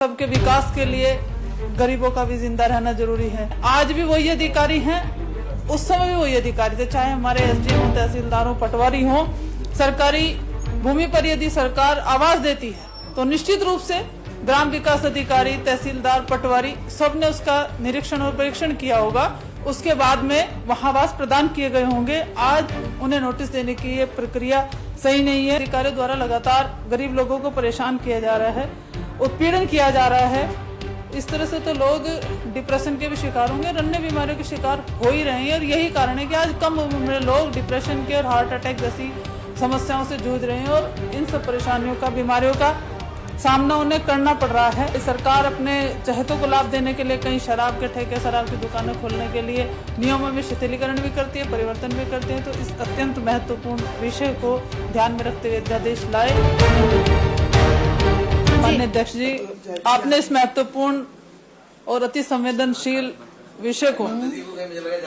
सबके विकास के लिए गरीबों का भी जिंदा रहना जरूरी है। आज भी वही अधिकारी हैं, उस समय भी वही अधिकारी थे, चाहे हमारे एसडीएम हो, तहसीलदार हो, पटवारी हो। सरकारी भूमि पर यदि सरकार आवाज देती है तो निश्चित रूप से ग्राम विकास अधिकारी, तहसीलदार, पटवारी सबने उसका निरीक्षण और परीक्षण किया होगा। उसके बाद में वहां आवास प्रदान किए गए होंगे। आज उन्हें नोटिस देने की ये प्रक्रिया सही नहीं है। अधिकारियों द्वारा लगातार गरीब लोगों को परेशान किया जा रहा है, उत्पीड़न किया जा रहा है। इस तरह से तो लोग डिप्रेशन के भी शिकार होंगे, अन्य बीमारियों के शिकार हो ही रहे हैं। और यही कारण है कि आज कम उम्र में लोग डिप्रेशन के और हार्ट अटैक जैसी समस्याओं से जूझ रहे हैं और इन सब परेशानियों का, बीमारियों का सामना उन्हें करना पड़ रहा है। सरकार अपने चहेतों को लाभ देने के लिए कई शराब के ठेके, शराब की दुकानें खोलने के लिए नियमों में शिथिलीकरण भी करती है, परिवर्तन भी करती है। तो इस अत्यंत महत्वपूर्ण विषय को ध्यान में रखते हुए अध्यादेश लाए। माननीय अध्यक्ष जी, आपने इस महत्वपूर्ण और अति संवेदनशील विषय को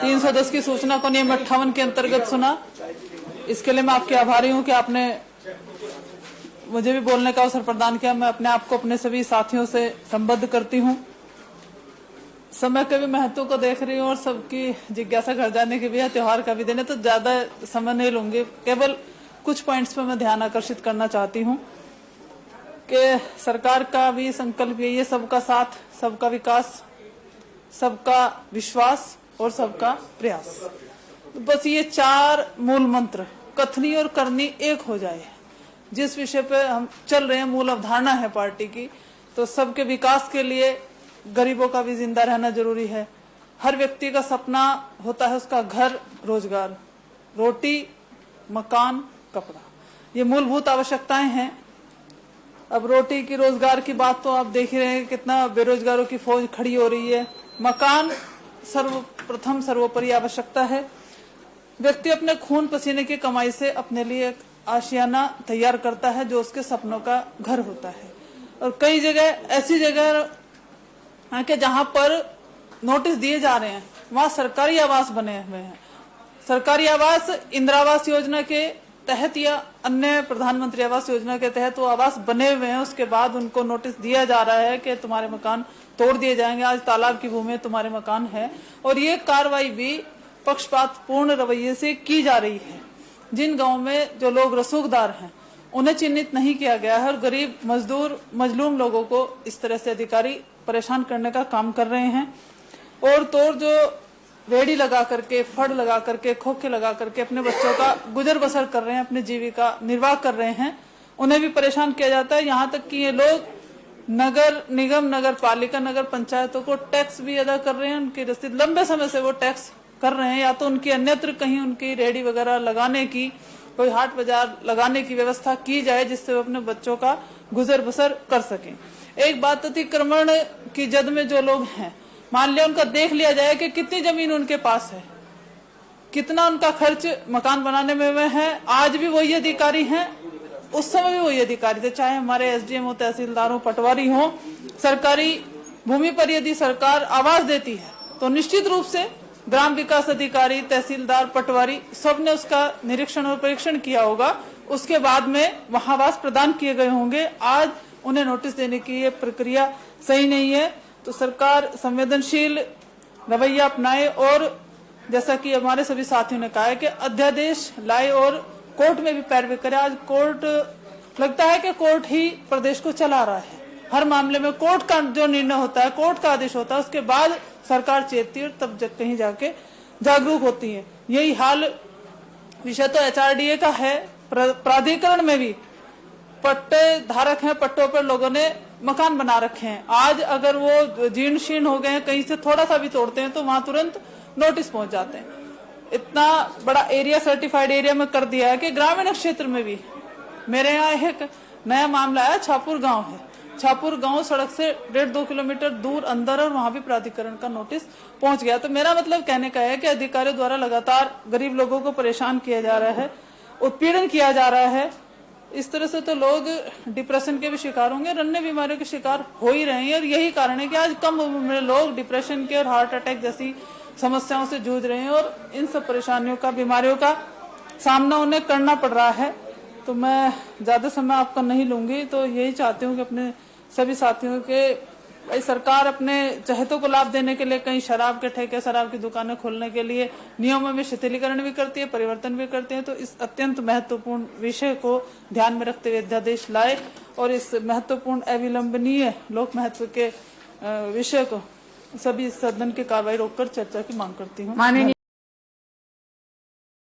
310 की सूचना को नियम 58 के अंतर्गत सुना। इसके लिए मैं आपके आभारी हूं कि आपने मुझे भी बोलने का अवसर प्रदान किया। मैं अपने आप को अपने सभी साथियों से संबद्ध करती हूं। समय के भी महत्व को देख रही हूं और सबकी जिज्ञासा घर जाने की भी है, त्योहार का भी दिन है, तो ज्यादा समय नहीं लूंगी। केवल कुछ पॉइंट्स पर मैं ध्यान आकर्षित करना चाहती हूं कि सरकार का भी संकल्प यही है, सबका साथ, सबका विकास, सबका विश्वास और सबका प्रयास। बस ये 4 मूल मंत्र कथनी और करनी एक हो जाए। जिस विषय पे हम चल रहे हैं, मूल अवधारणा है पार्टी की, तो सबके विकास के लिए गरीबों का भी जिंदा रहना जरूरी है। हर व्यक्ति का सपना होता है उसका घर, रोजगार, रोटी, मकान, कपड़ा, ये मूलभूत आवश्यकताएं हैं। अब रोटी की, रोजगार की बात तो आप देख ही रहे हैं, कितना बेरोजगारों की फौज खड़ी हो रही है। मकान सर्वप्रथम सर्वोपरि आवश्यकता है। व्यक्ति अपने खून पसीने की कमाई से अपने लिए एक आशियाना तैयार करता है जो उसके सपनों का घर होता है। और कई जगह ऐसी जगह के जहां पर नोटिस दिए जा रहे हैं वहां सरकारी आवास बने हुए हैं। सरकारी आवास इंदिरा आवास योजना के तहत या अन्य प्रधानमंत्री आवास योजना के तहत वो आवास बने हुए हैं। उसके बाद उनको नोटिस दिया जा रहा है कि तुम्हारे मकान तोड़ दिए जाएंगे, आज तालाब की भूमि में तुम्हारे मकान है। और ये कार्रवाई भी पक्षपातपूर्ण रवैये से की जा रही है। जिन गांव में जो लोग रसूखदार हैं उन्हें चिन्हित नहीं किया गया है और गरीब, मजदूर, मजलूम लोगों को इस तरह से अधिकारी परेशान करने का काम कर रहे हैं। और तोड़ जो रेडी लगा करके, फड़ लगा करके, खोखे लगा करके अपने बच्चों का गुजर बसर कर रहे हैं, अपने जीविका निर्वाह कर रहे हैं, उन्हें भी परेशान किया जाता है। यहाँ तक कि ये लोग नगर निगम, नगर पालिका, नगर पंचायतों को टैक्स भी अदा कर रहे हैं। उनकी रसीद लंबे समय से वो टैक्स कर रहे हैं, या तो उनकी अन्यत्र कहीं उनकी रेडी वगैरह लगाने की, कोई हाट बाजार लगाने की व्यवस्था की जाए जिससे वो अपने बच्चों का गुजर बसर कर सकें। एक बात, अतिक्रमण की जद में जो लोग हैं, मान लिया उनका देख लिया जाए कि कितनी जमीन उनके पास है, कितना उनका खर्च मकान बनाने में है। आज भी वही अधिकारी हैं, उस समय भी वही अधिकारी थे, चाहे हमारे एसडीएम हो, तहसीलदार हो, पटवारी हो। सरकारी भूमि पर यदि सरकार आवाज देती है तो निश्चित रूप से ग्राम विकास अधिकारी, तहसीलदार, पटवारी सबने उसका निरीक्षण और परीक्षण किया होगा। उसके बाद में वहां आवास प्रदान किए गए होंगे। आज उन्हें नोटिस देने की ये प्रक्रिया सही नहीं है। तो सरकार संवेदनशील रवैया अपनाए और जैसा कि हमारे सभी साथियों ने कहा है कि अध्यादेश लाए और कोर्ट में भी पैरवी करे। आज कोर्ट, लगता है कि कोर्ट ही प्रदेश को चला रहा है। हर मामले में कोर्ट का जो निर्णय होता है, कोर्ट का आदेश होता है, उसके बाद सरकार चेतती है और तब कहीं जाके जागरूक होती है। यही हाल विषय तो एचआरडीए का है। प्राधिकरण में भी पट्टे धारक हैं, पट्टों पर लोगों ने मकान बना रखे हैं। आज अगर वो जीर्ण शीर्ण हो गए हैं, कहीं से थोड़ा सा भी तोड़ते हैं तो वहां तुरंत नोटिस पहुंच जाते हैं। इतना बड़ा एरिया सर्टिफाइड एरिया में कर दिया है कि ग्रामीण क्षेत्र में भी। मेरे यहाँ एक नया मामला है, छापुर गांव है। छापुर गांव सड़क से 1.5-2 किलोमीटर दूर अंदर, और वहां भी प्राधिकरण का नोटिस पहुंच गया। तो मेरा मतलब कहने का है कि अधिकारियों द्वारा लगातार गरीब लोगों को परेशान किया जा रहा है, उत्पीड़न किया जा रहा है। इस तरह से तो लोग डिप्रेशन के भी शिकार होंगे, अन्य बीमारियों के शिकार हो ही रहे हैं। और यही कारण है कि आज कम उम्र में लोग डिप्रेशन के और हार्ट अटैक जैसी समस्याओं से जूझ रहे हैं और इन सब परेशानियों का, बीमारियों का सामना उन्हें करना पड़ रहा है। तो मैं ज्यादा समय आपका नहीं लूंगी, तो यही चाहती हूँ कि अपने सभी साथियों के भाई सरकार अपने चहेतों को लाभ देने के लिए कई शराब के ठेके, शराब की दुकानें खोलने के लिए नियमों में शिथिलीकरण भी करती है, परिवर्तन भी करती है। तो इस अत्यंत महत्वपूर्ण विषय को ध्यान में रखते हुए अध्यादेश लाए और इस महत्वपूर्ण अविलंबनीय लोक महत्व के विषय को सभी सदन की कार्रवाई रोककर चर्चा की मांग करती हूँ।